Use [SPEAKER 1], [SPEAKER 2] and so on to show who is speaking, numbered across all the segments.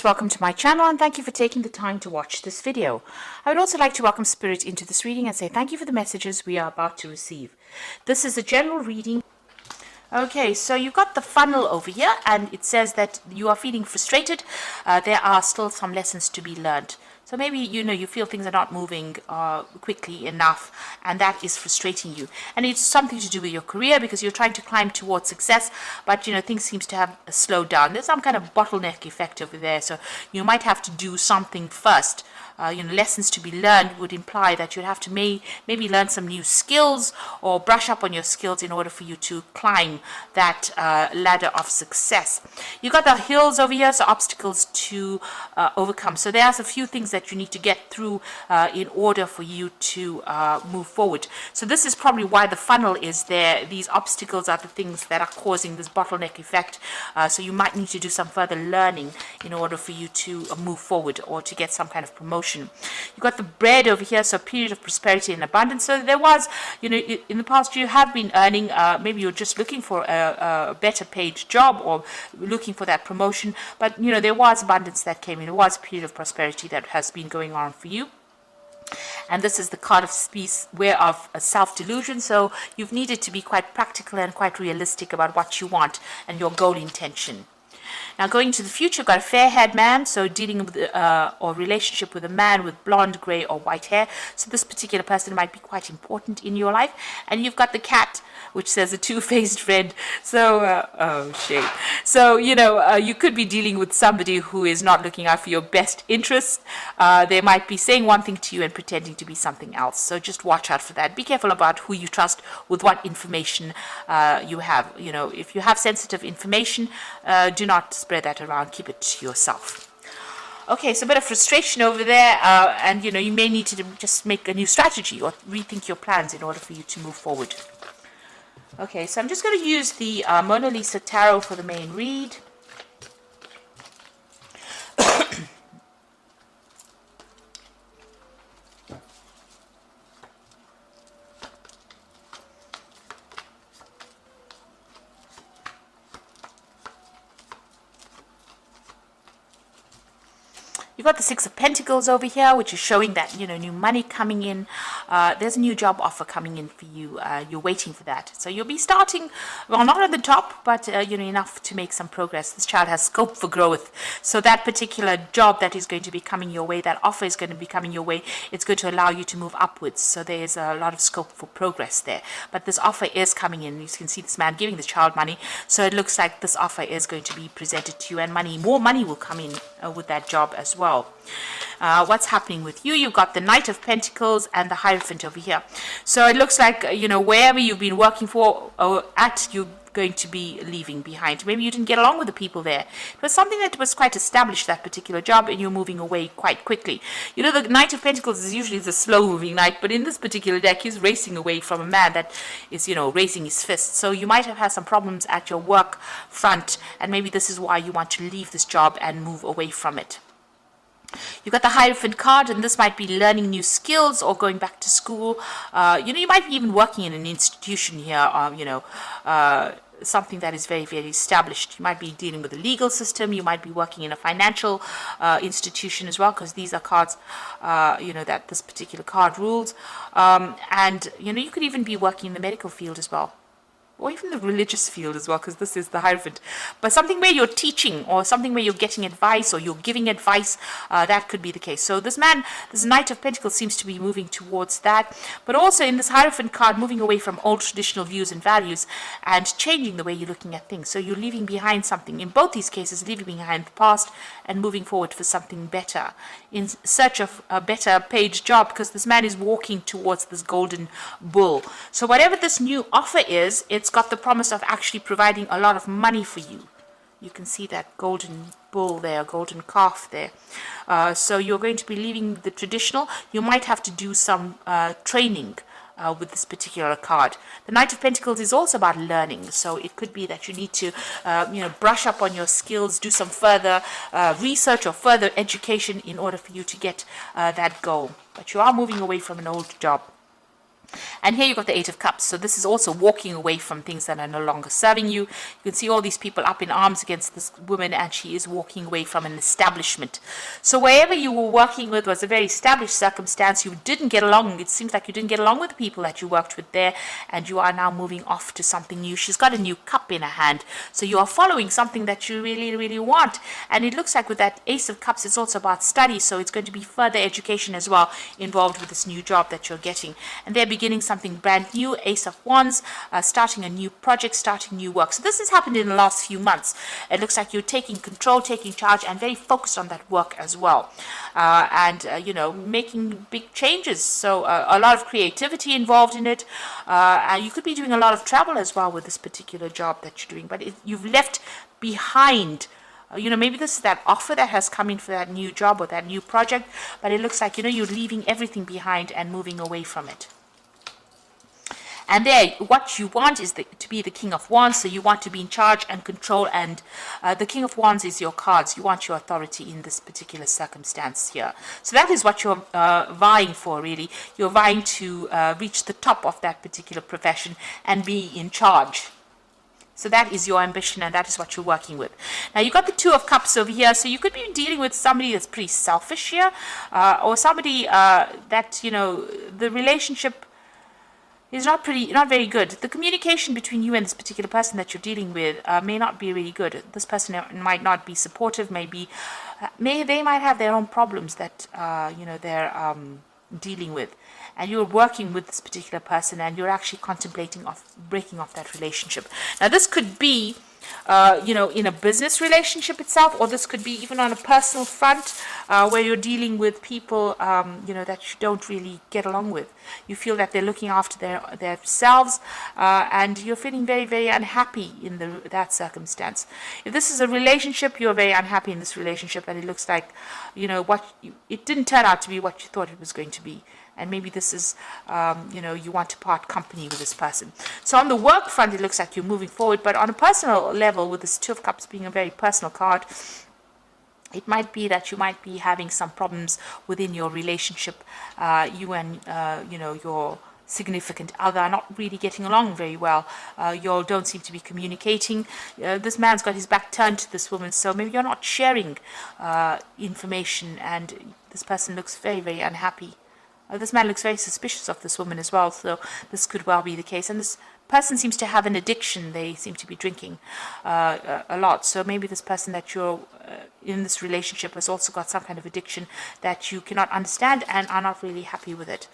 [SPEAKER 1] Welcome to my channel and thank you for taking the time to watch this video. I would also like to welcome Spirit into this reading and say thank you for the messages we are about to receive. This is a general reading. Okay, so you've got the funnel over here and it says that you are feeling frustrated. There are still some lessons to be learned. So maybe, you feel things are not moving quickly enough and that is frustrating you. And it's something to do with your career because you're trying to climb towards success, but, things seems to have slowed down. There's some kind of bottleneck effect over there. So you might have to do something first. Lessons to be learned would imply that you'd have to maybe learn some new skills or brush up on your skills in order for you to climb that ladder of success. You've got the hills over here, so obstacles to overcome. So there's a few things that you need to get through in order for you to move forward. So this is probably why the funnel is there. These obstacles are the things that are causing this bottleneck effect. So you might need to do some further learning in order for you to move forward or to get some kind of promotion. You've got the bread over here, so period of prosperity and abundance. So there was, in the past you have been earning, maybe you're just looking for a better paid job or looking for that promotion, but there was abundance that came in. There was a period of prosperity that has been going on for you. And this is the card of peace, whereof self-delusion. So you've needed to be quite practical and quite realistic about what you want and your goal intention. Now, going to the future, you've got a fair-haired man, so dealing with or relationship with a man with blonde, grey, or white hair. So this particular person might be quite important in your life. And you've got the cat, which says a two-faced friend. So, oh, shame. So, you could be dealing with somebody who is not looking out for your best interests. They might be saying one thing to you and pretending to be something else. So just watch out for that. Be careful about who you trust with what information you have. If you have sensitive information, do not spread that around. Keep it to yourself. Okay, so a bit of frustration over there, and you may need to just make a new strategy or rethink your plans in order for you to move forward. Okay, so I'm just going to use the Mona Lisa Tarot for the main read. You've got the Six of Pentacles over here, which is showing that, new money coming in. There's a new job offer coming in for you. You're waiting for that. So you'll be starting, well, not at the top, but, enough to make some progress. This child has scope for growth. So that particular job that is going to be coming your way, that offer is going to be coming your way, it's going to allow you to move upwards. So there's a lot of scope for progress there. But this offer is coming in. You can see this man giving the child money. So it looks like this offer is going to be presented to you, and more money will come in with that job as well. What's happening with you? You've got the Knight of Pentacles and the Hierophant over here. So it looks like, wherever you've been working for or at, you're going to be leaving behind. Maybe you didn't get along with the people there. It was something that was quite established, that particular job, and you're moving away quite quickly. The Knight of Pentacles is usually the slow-moving knight, but in this particular deck, he's racing away from a man that is, raising his fist. So you might have had some problems at your work front, and maybe this is why you want to leave this job and move away from it. You've got the Hierophant card, and this might be learning new skills or going back to school. You might be even working in an institution here, something that is very, very established. You might be dealing with the legal system. You might be working in a financial institution as well, because these are cards, that this particular card rules. And, you could even be working in the medical field as well, or even the religious field as well, because this is the Hierophant. But something where you're teaching, or something where you're getting advice, or you're giving advice, that could be the case. So this Knight of Pentacles seems to be moving towards that. But also in this Hierophant card, moving away from old traditional views and values and changing the way you're looking at things. So you're leaving behind something. In both these cases, leaving behind the past and moving forward for something better, in search of a better paid job, because this man is walking towards this golden bull. So whatever this new offer is, it's got the promise of actually providing a lot of money for you. You can see that golden bull there, golden calf there. So you're going to be leaving the traditional. You might have to do some training with this particular card. The Knight of Pentacles is also about learning. So it could be that you need to, brush up on your skills, do some further research or further education in order for you to get that goal. But you are moving away from an old job. And here you've got the Eight of Cups. So this is also walking away from things that are no longer serving you. You can see all these people up in arms against this woman, and she is walking away from an establishment. So wherever you were working with was a very established circumstance. You didn't get along. It seems like you didn't get along with the people that you worked with there, and you are now moving off to something new. She's got a new cup in her hand. So you are following something that you really, really want. And it looks like with that Ace of Cups, it's also about study. So it's going to be further education as well involved with this new job that you're getting. And they're beginning something brand new. Ace of Wands, starting a new project, starting new work. So this has happened in the last few months. It looks like you're taking control, taking charge, and very focused on that work as well. You know, making big changes. So a lot of creativity involved in it. You could be doing a lot of travel as well with this particular job that you're doing. But you've left behind, you know, maybe this is that offer that has come in for that new job or that new project, but it looks like, you know, you're leaving everything behind and moving away from it. And there, what you want is to be the King of Wands, so you want to be in charge and control, and the King of Wands is your cards. You want your authority in this particular circumstance here. So that is what you're vying for, really. You're vying to reach the top of that particular profession and be in charge. So that is your ambition, and that is what you're working with. Now, you've got the Two of Cups over here. So you could be dealing with somebody that's pretty selfish here, or somebody that, you know, the relationship is not very good. The communication between you and this particular person that you're dealing with may not be really good. This person might not be supportive. They might have their own problems that you know, they're dealing with, and you're working with this particular person, and you're actually contemplating breaking off that relationship. Now, this could be you know, in a business relationship itself, or this could be even on a personal front, where you're dealing with people, you know, that you don't really get along with. You feel that they're looking after themselves, and you're feeling very, very unhappy in that circumstance. If this is a relationship, you're very unhappy in this relationship, and it looks like, you know, it didn't turn out to be what you thought it was going to be. And maybe this is, you know, you want to part company with this person. So on the work front, it looks like you're moving forward. But on a personal level, with this Two of Cups being a very personal card, it might be that you might be having some problems within your relationship. You and, you know, your significant other are not really getting along very well. You all don't seem to be communicating. This man's got his back turned to this woman, so maybe you're not sharing information, and this person looks very, very unhappy. This man looks very suspicious of this woman as well, so this could well be the case. And this person seems to have an addiction. They seem to be drinking a lot. So maybe this person that you're in this relationship has also got some kind of addiction that you cannot understand and are not really happy with it.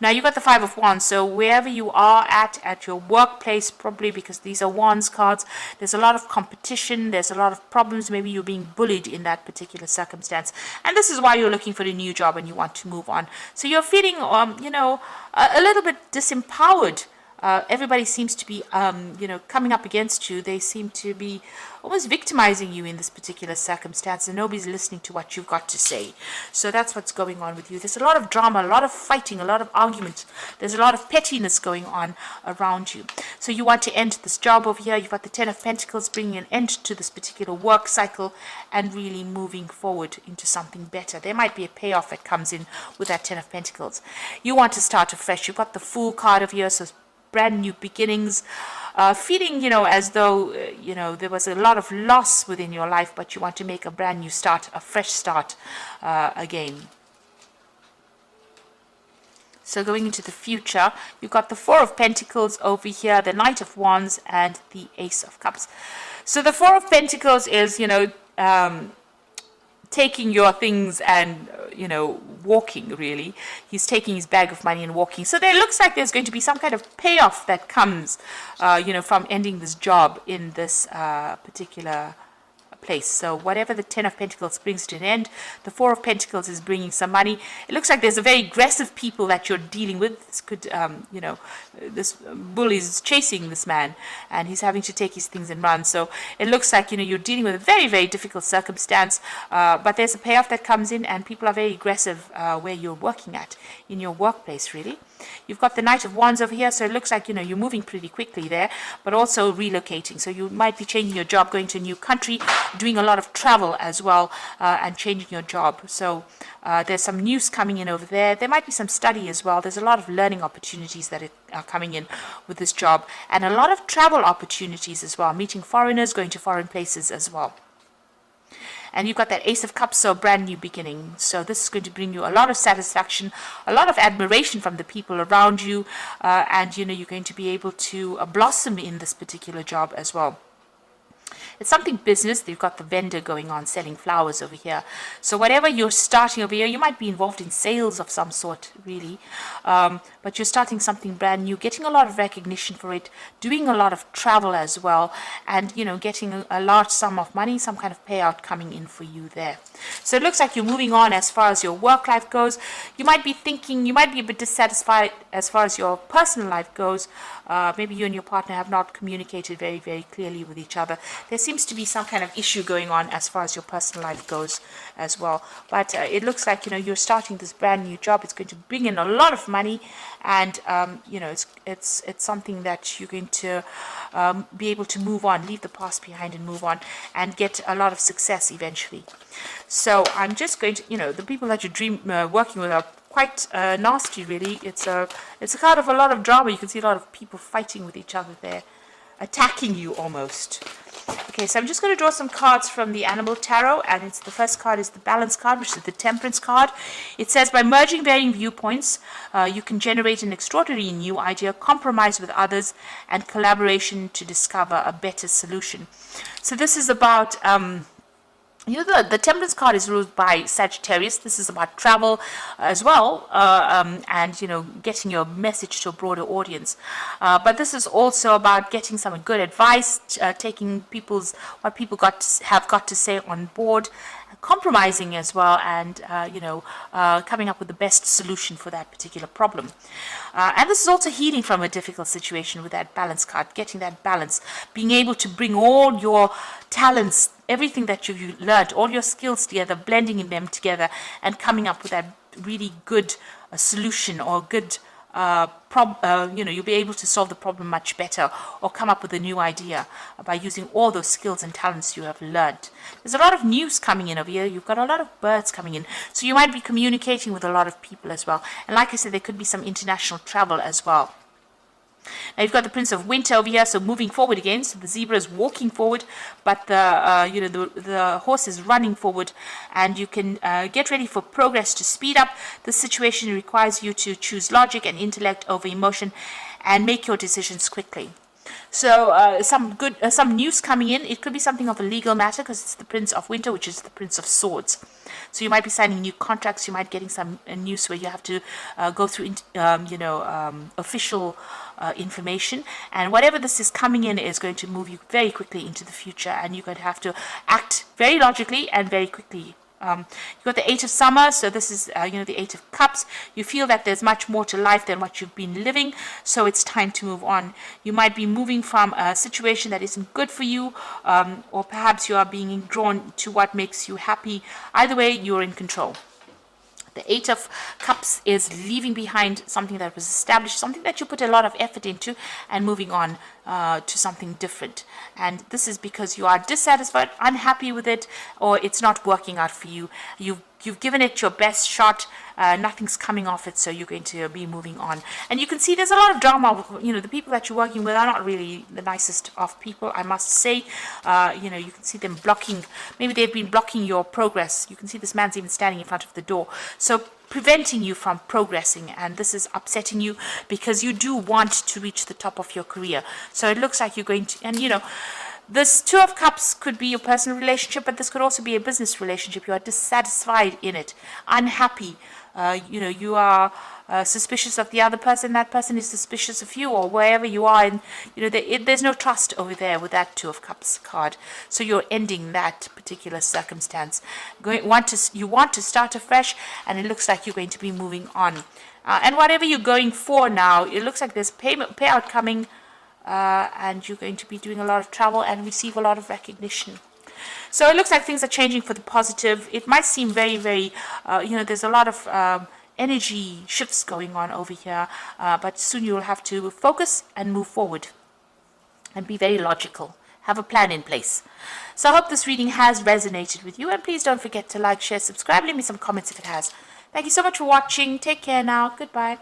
[SPEAKER 1] Now, you've got the Five of Wands. So wherever you are at your workplace, probably because these are Wands cards, there's a lot of competition. There's a lot of problems. Maybe you're being bullied in that particular circumstance. And this is why you're looking for a new job and you want to move on. So you're feeling, you know, a little bit disempowered. Everybody seems to be, you know, coming up against you. They seem to be almost victimizing you in this particular circumstance, and nobody's listening to what you've got to say. So that's what's going on with you. There's a lot of drama, a lot of fighting, a lot of argument. There's a lot of pettiness going on around you. So you want to end this job over here. You've got the Ten of Pentacles, bringing an end to this particular work cycle and really moving forward into something better. There might be a payoff that comes in with that Ten of Pentacles. You want to start afresh. You've got the Fool card over here, so brand new beginnings, feeling, you know, as though, you know, there was a lot of loss within your life, but you want to make a brand new start, a fresh start again. So going into the future, you've got the Four of Pentacles over here, the Knight of Wands, and the Ace of Cups. So the Four of Pentacles is, you know, taking your things and, you know, walking, really. He's taking his bag of money and walking. So there looks like there's going to be some kind of payoff that comes, you know, from ending this job in this particular place. So whatever the Ten of Pentacles brings to an end, the Four of Pentacles is bringing some money. It looks like there's a very aggressive people that you're dealing with. This could, you know, this bull is chasing this man, and he's having to take his things and run. So it looks like, you know, you're dealing with a very, very difficult circumstance, but there's a payoff that comes in, and people are very aggressive where you're working at, in your workplace, really. You've got the Knight of Wands over here, so it looks like, you know, you're moving pretty quickly there, but also relocating. So you might be changing your job, going to a new country, doing a lot of travel as well, and changing your job. So there's some news coming in over there. There might be some study as well. There's a lot of learning opportunities that are coming in with this job, and a lot of travel opportunities as well, meeting foreigners, going to foreign places as well. And you've got that Ace of Cups, so brand new beginning. So this is going to bring you a lot of satisfaction, a lot of admiration from the people around you, and you know, you're going to be able to blossom in this particular job as well. It's something business. They've got the vendor going on, selling flowers over here. So whatever you're starting over here, you might be involved in sales of some sort, really. But you're starting something brand new, getting a lot of recognition for it, doing a lot of travel as well, and, you know, getting a large sum of money, some kind of payout coming in for you there. So it looks like you're moving on as far as your work life goes. You might be thinking, you might be a bit dissatisfied as far as your personal life goes. Maybe you and your partner have not communicated very, very clearly with each other. There seems to be some kind of issue going on as far as your personal life goes as well. But it looks like, you know, you're starting this brand new job. It's going to bring in a lot of money, and you know, it's something that you're going to be able to move on, leave the past behind and move on, and get a lot of success eventually. So I'm just going to, you know, the people that you're working with are quite nasty, really. It's a card of a lot of drama. You can see a lot of people fighting with each other there, attacking you almost. Okay, so I'm just going to draw some cards from the Animal Tarot, and it's the first card is the Balance card, which is the Temperance card. It says, by merging varying viewpoints, you can generate an extraordinary new idea, compromise with others, and collaboration to discover a better solution. So this is about you know, the Temperance card is ruled by Sagittarius. This is about travel as well, and, you know, getting your message to a broader audience. But this is also about getting some good advice, taking what people have got to say on board, compromising as well, and you know, coming up with the best solution for that particular problem. And this is also healing from a difficult situation with that Balance card, getting that balance, being able to bring all your talents, everything that you've learned, all your skills together, blending them together, and coming up with that really good solution, or good you know, you'll be able to solve the problem much better, or come up with a new idea by using all those skills and talents you have learned. There's a lot of news coming in over here. You've got a lot of birds coming in, so you might be communicating with a lot of people as well. And like I said, there could be some international travel as well. Now you've got the Prince of Winter over here, so moving forward again. So the zebra is walking forward, but the you know, the horse is running forward, and you can get ready for progress to speed up. The situation requires you to choose logic and intellect over emotion, and make your decisions quickly. So some news coming in. It could be something of a legal matter, because it's the Prince of Winter, which is the Prince of Swords. So you might be signing new contracts. You might getting some news where you have to go through you know, official information, and whatever this is coming in is going to move you very quickly into the future, and you're going to have to act very logically and very quickly. You've got the Eight of Summer, so this is you know, the Eight of Cups. You feel that there's much more to life than what you've been living, so it's time to move on. You might be moving from a situation that isn't good for you, or perhaps you are being drawn to what makes you happy. Either way, you're in control. The Eight of Cups is leaving behind something that was established, something that you put a lot of effort into, and moving on to something different. And this is because you are dissatisfied, unhappy with it, or it's not working out for you. You've given it your best shot, nothing's coming off it, so you're going to be moving on. And you can see there's a lot of drama. You know, the people that you're working with are not really the nicest of people, I must say. You know, you can see them blocking, maybe they've been blocking your progress. You can see this man's even standing in front of the door, so preventing you from progressing, and this is upsetting you because you do want to reach the top of your career. So it looks like you're going to, and you know, this Two of Cups could be your personal relationship, but this could also be a business relationship. You are dissatisfied in it, unhappy. You know, you are suspicious of the other person. That person is suspicious of you, or wherever you are. And you know, there's no trust over there with that Two of Cups card. So you're ending that particular circumstance. You want to start afresh, and it looks like you're going to be moving on. And whatever you're going for now, it looks like there's payout coming. And you're going to be doing a lot of travel and receive a lot of recognition. So it looks like things are changing for the positive. It might seem very, very, you know, there's a lot of energy shifts going on over here, but soon you'll have to focus and move forward and be very logical. Have a plan in place. So I hope this reading has resonated with you, and please don't forget to like, share, subscribe, leave me some comments if it has. Thank you so much for watching. Take care now. Goodbye.